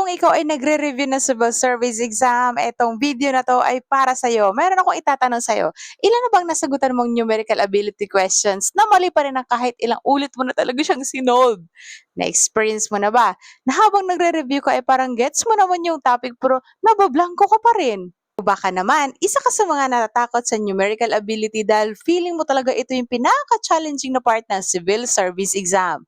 Kung ikaw ay nagre-review ng civil service exam, etong video na 'to ay para sa'yo. Meron akong itatanong sa'yo. Ilan na bang nasagutan mong numerical ability questions na mali pa rin ng kahit ilang ulit mo na talaga siyang sinolve? Na-experience mo na ba na habang nagre-review ka ay parang gets mo naman yung topic pero nabablangko ka pa rin? O baka naman, isa ka sa mga natatakot sa numerical ability dahil feeling mo talaga ito yung pinaka-challenging na part ng civil service exam.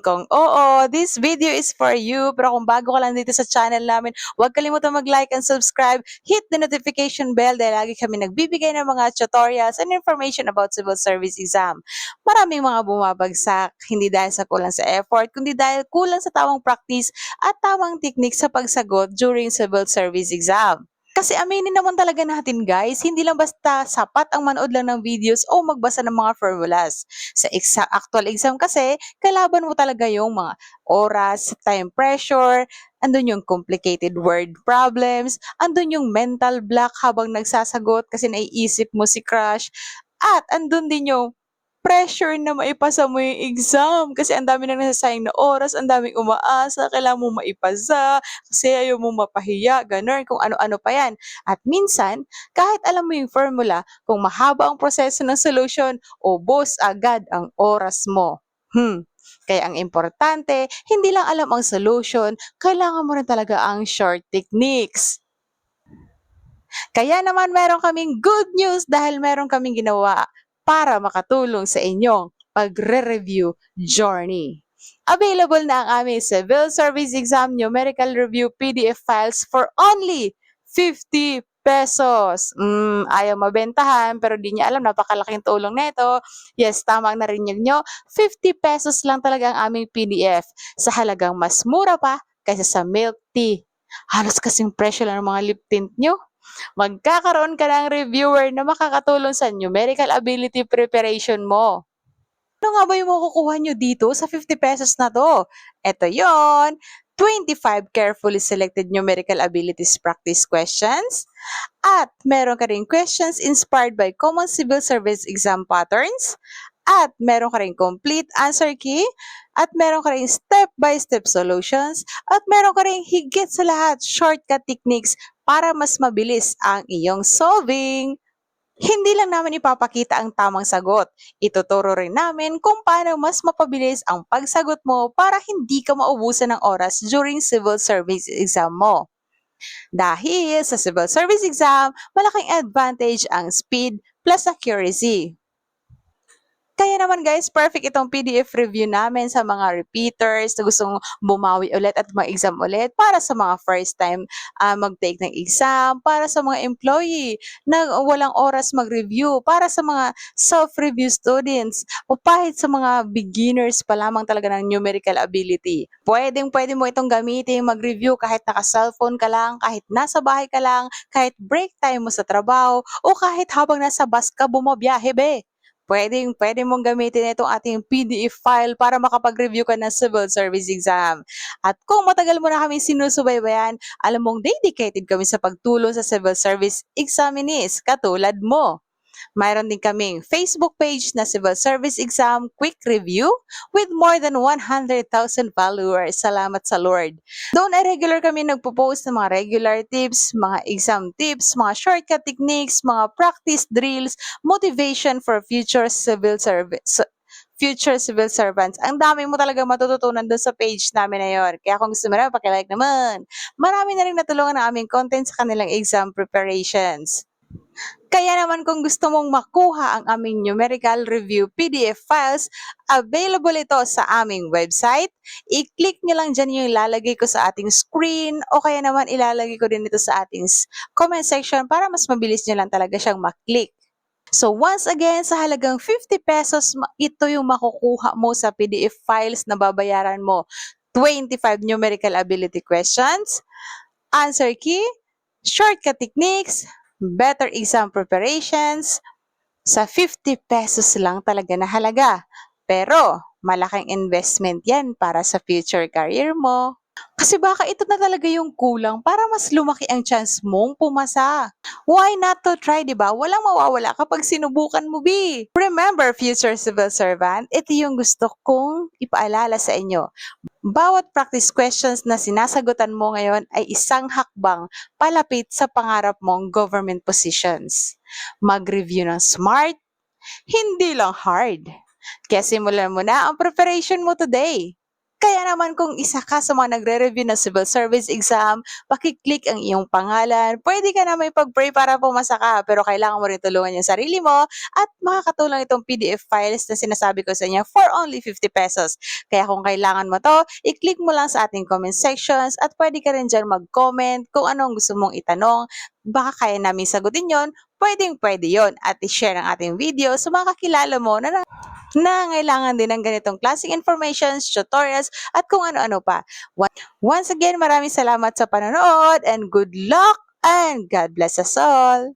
Kung oo, this video is for you. Pero kung bago ka lang dito sa channel namin, huwag kalimutan mag-like and subscribe. Hit the notification bell dahil lagi kami nagbibigay ng mga tutorials and information about civil service exam. Maraming mga bumabagsak, hindi dahil sa kulang sa effort, kundi dahil kulang sa tamang practice at tamang technique sa pagsagot during civil service exam. Kasi aminin naman talaga natin guys, hindi lang basta sapat ang manood lang ng videos o magbasa ng mga formulas. Sa actual exam kasi, kalaban mo talaga yung mga oras, time pressure, andun yung complicated word problems, andun yung mental block habang nagsasagot kasi naiisip mo si crush, at andun din yung pressure na maipasa mo yung exam kasi ang dami nang nasasayang na oras, ang daming umaasa, kailangan mo maipasa kasi ayaw mo mapahiya, gano'n, kung ano-ano pa yan. At minsan, kahit alam mo yung formula, kung mahaba ang proseso ng solution, ubos agad ang oras mo. Kaya ang importante, hindi lang alam ang solution, kailangan mo rin talaga ang short techniques. Kaya naman meron kaming good news dahil meron kaming ginawa para makatulong sa inyong pagre-review journey. Available na ang aming Civil Service Exam Numerical Review PDF files for only 50 pesos. Ayaw mabentahan pero di niya alam napakalaking tulong nito. Yes, tama ang narinig nyo. 50 pesos lang talaga ang aming PDF sa halagang mas mura pa kaysa sa milk tea. Halos kasing presyo lang ng mga lip tint nyo. Magkakaroon ka ng reviewer na makakatulong sa numerical ability preparation mo. Ano nga ba yung makukuha nyo dito sa 50 pesos na to? Ito yon, 25 carefully selected numerical abilities practice questions, at meron ka rin questions inspired by common civil service exam patterns, at meron ka rin complete answer key, at meron ka rin step-by-step solutions, at meron ka rin higit sa lahat shortcut techniques para mas mabilis ang iyong solving. Hindi lang namin ipapakita ang tamang sagot. Ituturo rin namin kung paano mas mapabilis ang pagsagot mo para hindi ka maubusan ng oras during civil service exam mo. Dahil sa civil service exam, malaking advantage ang speed plus accuracy. Kaya naman guys, perfect itong PDF review namin sa mga repeaters na gustong bumawi ulit at mag-exam ulit, para sa mga first time mag-take ng exam, para sa mga employee na walang oras mag-review, para sa mga self-review students, o kahit sa mga beginners pa lamang talaga ng numerical ability. Pwede mo itong gamitin mag-review kahit naka-cellphone ka lang, kahit nasa bahay ka lang, kahit break time mo sa trabaho, o kahit habang nasa bus ka bumabiyahe be. Pwede mong gamitin itong ating PDF file para makapag-review ka ng civil service exam. At kung matagal mo na kami sinusubaybayan, alam mong dedicated kami sa pagtulong sa civil service examinees katulad mo. Mayroon din kaming Facebook page na Civil Service Exam Quick Review with more than 100,000 followers. Salamat sa Lord. Doon ay regular kami nagpo-post ng mga regular tips, mga exam tips, mga shortcut techniques, mga practice drills, motivation for future civil servants. Ang dami mo talaga matututunan doon sa page namin na yun. Kaya kung gusto mo na, pakilike naman. Marami na rin natulungan ng aming content sa kanilang exam preparations. Kaya naman kung gusto mong makuha ang aming numerical review PDF files, available ito sa aming website. I-click nyo lang dyan yung ilalagay ko sa ating screen, o kaya naman ilalagay ko din ito sa ating comment section para mas mabilis nyo lang talaga siyang maklik. So once again, sa halagang 50 pesos, ito yung makukuha mo sa PDF files na babayaran mo. 25 numerical ability questions, answer key, shortcut techniques, better exam preparations, sa 50 pesos lang talaga na halaga. Pero malaking investment yan para sa future career mo. Kasi Kasi baka ito na talaga yung kulang para mas lumaki ang chance mong pumasa. Why not to try, di ba? Walang mawawala kapag sinubukan mo, B. Remember, future civil servant, ito yung gusto kong ipaalala sa inyo. Bawat practice questions na sinasagutan mo ngayon ay isang hakbang palapit sa pangarap mong government positions. Mag-review ng smart, hindi lang hard. Kaya simulan mo na ang preparation mo today. Kaya naman kung isa ka sa mga nagre-review ng civil service exam, pakiclick ang iyong pangalan. Pwede ka na may pag-pray para pumasa ka, pero kailangan mo rin tulungan yung sarili mo at makakatulong itong PDF files na sinasabi ko sa inyo for only 50 pesos. Kaya kung kailangan mo to, i-click mo lang sa ating comment sections at pwede ka rin dyan mag-comment kung anong gusto mong itanong. Baka kaya namin sagutin yon, pwedeng-pwede yon at i-share ang ating video sa mga kakilala mo na nangangailangan din ng ganitong klaseng informations, tutorials, at kung ano-ano pa. Once again, maraming salamat sa panonood and good luck and God bless us all!